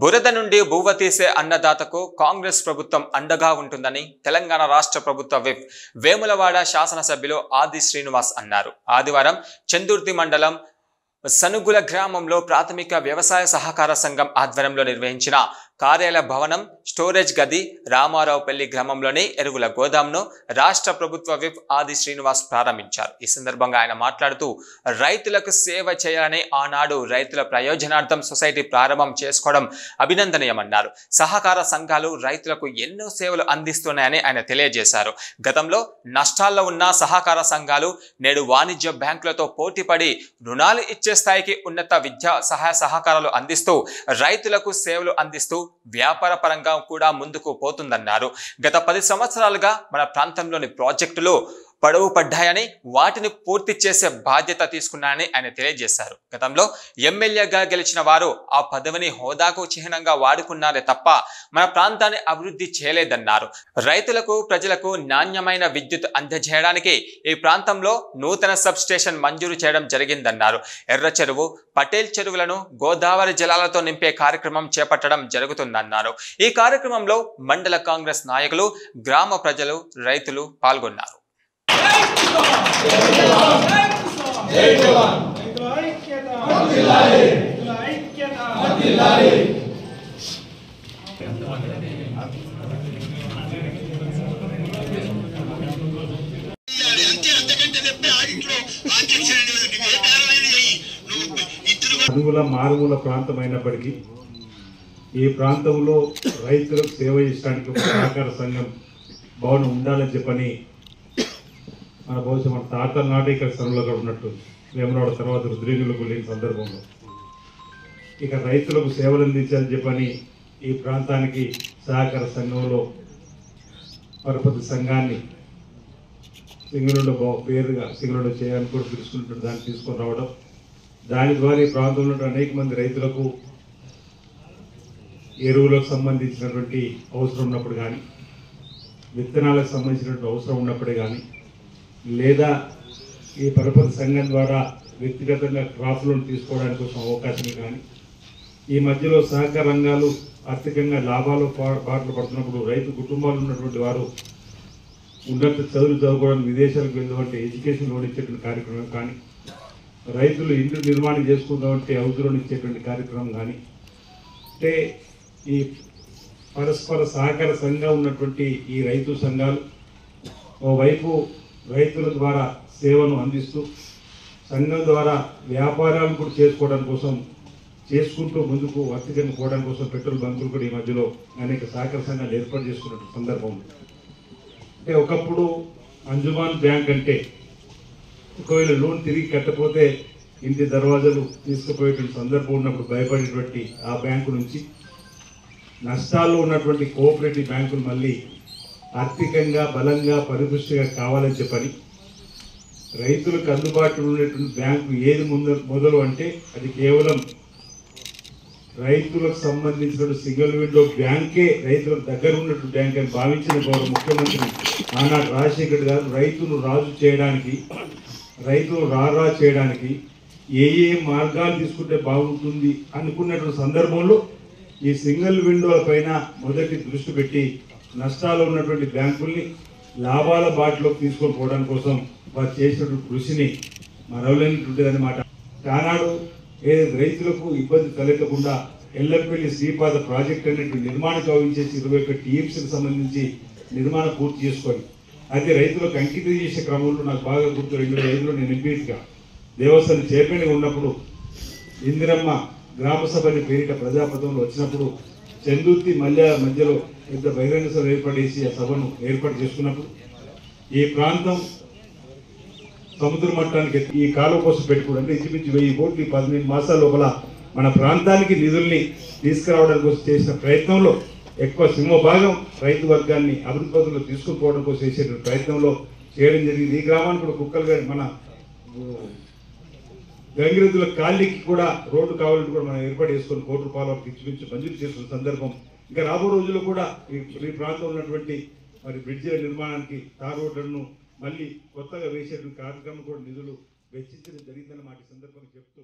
బురద నుండి బువ్వ తీసే అన్నదాతకు కాంగ్రెస్ ప్రభుత్వం అండగా ఉంటుందని తెలంగాణ రాష్ట్ర ప్రభుత్వ విప్ వేములవాడ శాసనసభ్యులు ఆది శ్రీనివాస్ అన్నారు. ఆదివారం చందుర్తి మండలం సనుగుల గ్రామంలో ప్రాథమిక వ్యవసాయ సహకార సంఘం ఆధ్వర్యంలో నిర్వహించిన కార్యాలయ భవనం, స్టోరేజ్ గది, రామారావుపల్లి గ్రామంలోని ఎరువుల గోదాంను రాష్ట్ర ప్రభుత్వ విప్ ఆది శ్రీనివాస్ ప్రారంభించారు. ఈ సందర్భంగా ఆయన మాట్లాడుతూ రైతులకు సేవ చేయాలని ఆనాడు రైతుల ప్రయోజనార్థం సొసైటీ ప్రారంభం చేసుకోవడం అభినందనీయమన్నారు. సహకార సంఘాలు రైతులకు ఎన్నో సేవలు అందిస్తున్నాయని ఆయన తెలియజేశారు. గతంలో నష్టాల్లో ఉన్న సహకార సంఘాలు నేడు వాణిజ్య బ్యాంకులతో పోటీపడి రుణాలు ఇచ్చే స్థాయికి ఉన్నత విద్యా సహాయ సహకారాలు అందిస్తూ రైతులకు సేవలు అందిస్తూ వ్యాపార పరంగా కూడా ముందుకు పోతుందన్నారు. గత 10 సంవత్సరాలుగా మన ప్రాంతంలోని ప్రాజెక్టులు పడవు పడ్డాయని వాటిని పూర్తి చేసే బాధ్యత తీసుకున్నారని ఆయన తెలియజేశారు. గతంలో ఎమ్మెల్యేగా గెలిచిన వారు ఆ పదవిని హోదాకు చిహ్నంగా వాడుకున్నారే తప్ప మన ప్రాంతాన్ని అభివృద్ధి చేయలేదన్నారు. రైతులకు ప్రజలకు నాణ్యమైన విద్యుత్ అందజేయడానికి ఈ ప్రాంతంలో నూతన సబ్ స్టేషన్ మంజూరు చేయడం జరిగిందన్నారు. ఎర్ర చెరువు, పటేల్ చెరువులను గోదావరి జలాలతో నింపే కార్యక్రమం చేపట్టడం జరుగుతుందన్నారు. ఈ కార్యక్రమంలో మండల కాంగ్రెస్ నాయకులు, గ్రామ ప్రజలు, రైతులు పాల్గొన్నారు. అనుగుల మారుమూల ప్రాంతమైనప్పటికీ ఈ ప్రాంతంలో రైతులకు సేవ చేయడానికి ఒక సహకార సంఘం భవనం ఉండాలని చెప్పని మన బహుశా మన తాతల నాటి ఇక్కడ స్థలంలో ఉన్నట్టు వేమరాడ తర్వాత రుద్రేణులకు లేని సందర్భంలో ఇక రైతులకు సేవలు అందించాలని చెప్పని ఈ ప్రాంతానికి సహకార సంఘంలో పరపతి సంఘాన్ని సింగరుడు పేరుగా సింగరుడు చేయాలని కూడా పిలుచుకుంటున్న దాన్ని తీసుకొని రావడం, దాని ద్వారా ఈ ప్రాంతంలో అనేక మంది రైతులకు ఎరువులకు సంబంధించినటువంటి అవసరం ఉన్నప్పుడు కానీ, విత్తనాలకు సంబంధించినటువంటి అవసరం ఉన్నప్పుడే కానీ, లేదా ఈ పరపతి సంఘం ద్వారా వ్యక్తిగతంగా క్రాప్ లోన్ తీసుకోవడానికి కోసం అవకాశం కానీ, ఈ మధ్యలో సహకార రంగాలు ఆర్థికంగా లాభాలు బాటలు పడుతున్నప్పుడు రైతు కుటుంబాలు ఉన్నటువంటి వారు ఉన్నత చదువులు చదువుకోవడానికి విదేశాలకు వెళ్ళేటువంటి ఎడ్యుకేషన్ లోన్ ఇచ్చేటువంటి కార్యక్రమం కానీ, రైతులు ఇంటి నిర్మాణం చేసుకుందామంటే హౌస్ లోన్ ఇచ్చేటువంటి కార్యక్రమం కానీ, అంటే ఈ పరస్పర సహకార సంఘం ఉన్నటువంటి ఈ రైతు సంఘాలు ఓవైపు రైతుల ద్వారా సేవను అందిస్తూ సంఘం ద్వారా వ్యాపారాలు కూడా చేసుకోవడం కోసం చేసుకుంటూ ముందుకు వర్తికంగా పోవడం కోసం పెట్రోల్ బంకులు కూడా ఈ మధ్యలో అనేక సహకార సంఘాలు ఏర్పాటు చేసుకున్న సందర్భం. అంటే ఒకప్పుడు అంజుమాన్ బ్యాంక్ అంటే ఒకవేళ లోన్ తిరిగి కట్టకపోతే ఇంటి దర్వాజాలు తీసుకుపోయేటువంటి సందర్భం ఉన్నప్పుడు భయపడేటువంటి ఆ బ్యాంకు నుంచి నష్టాల్లో ఉన్నటువంటి కోఆపరేటివ్ బ్యాంకులు మళ్ళీ ఆర్థికంగా బలంగా పరిపుష్టిగా కావాలని చెప్పని రైతులకు అందుబాటులో ఉండేటువంటి బ్యాంకు ఏది మొదలు అంటే అది కేవలం రైతులకు సంబంధించిన సింగిల్ విండో బ్యాంకే రైతులకు దగ్గర ఉన్నటువంటి బ్యాంక్ అని భావించిన గౌరవ ముఖ్యమంత్రి ఆనాడు రాజశేఖర్ గారు రైతును రాజు చేయడానికి, రైతును రారా చేయడానికి ఏ మార్గాలు తీసుకుంటే బాగుంటుంది అనుకున్నటువంటి సందర్భంలో ఈ సింగిల్ విండోల పైన మొదటి దృష్టి పెట్టి నష్టాలు ఉన్నటువంటి బ్యాంకుల్ని లాభాల బాటలోకి తీసుకొని పోవడం కోసం వారు చేసినటువంటి కృషిని మరవలేనటువంటిదన్నమాట. ఆనాడు రైతులకు ఇబ్బంది కలగకుండా ఎల్లంపల్లి శ్రీపాద ప్రాజెక్ట్ అనేటువంటి నిర్మాణం కావించేసి 21 టీఎంసీకి సంబంధించి నిర్మాణం పూర్తి చేసుకొని అది రైతులకు అంకితం చేసే క్రమంలో నాకు బాగా గుర్తు 2005లో నేను ఎంపీగా దేవస్థానం చైర్మన్గా ఉన్నప్పుడు ఇందిరమ్మ గ్రామ సభని పేరిట ప్రజాపథంలో వచ్చినప్పుడు చందుర్తి మధ్యలో పెద్ద బహిరంగ సభ ఏర్పడేసి ఆ సభను ఏర్పాటు చేసుకున్నప్పుడు ఈ ప్రాంతం సముద్ర మట్టానికి ఈ కాలువ కోసం పెట్టుకోవడం అంటే ఇంచుమించు 1000 కోట్లు 18 మాసాల లోపల మన ప్రాంతానికి నిధుల్ని తీసుకురావడానికి కోసం చేసిన ప్రయత్నంలో ఎక్కువ సింహభాగం రైతు వర్గాన్ని అభివృద్ధి పథంలో తీసుకుపోవడం కోసం చేసే ప్రయత్నంలో చేయడం జరిగింది. ఈ గ్రామానికి కూడా కుక్కలు గారి మన గంగిరెద్దుల కాళ్ళకి కూడా రోడ్డు కావాలంటే కూడా మనం ఏర్పాటు చేసుకొని ₹1 కోటి వరకు ఇంచుమించు మంజూరు చేసుకున్న సందర్భం. ఇంకా రాబో రోజుల్లో కూడా ఈ ప్రాంతంలో ఉన్నటువంటి మరి బ్రిడ్జిల నిర్మాణానికి తార్ రోడ్లను మళ్ళీ కొత్తగా వేసేటువంటి కార్యక్రమం కూడా నిధులు వెచ్చించడం జరిగిందన్నమాట ఈ సందర్భంగా చెప్తూ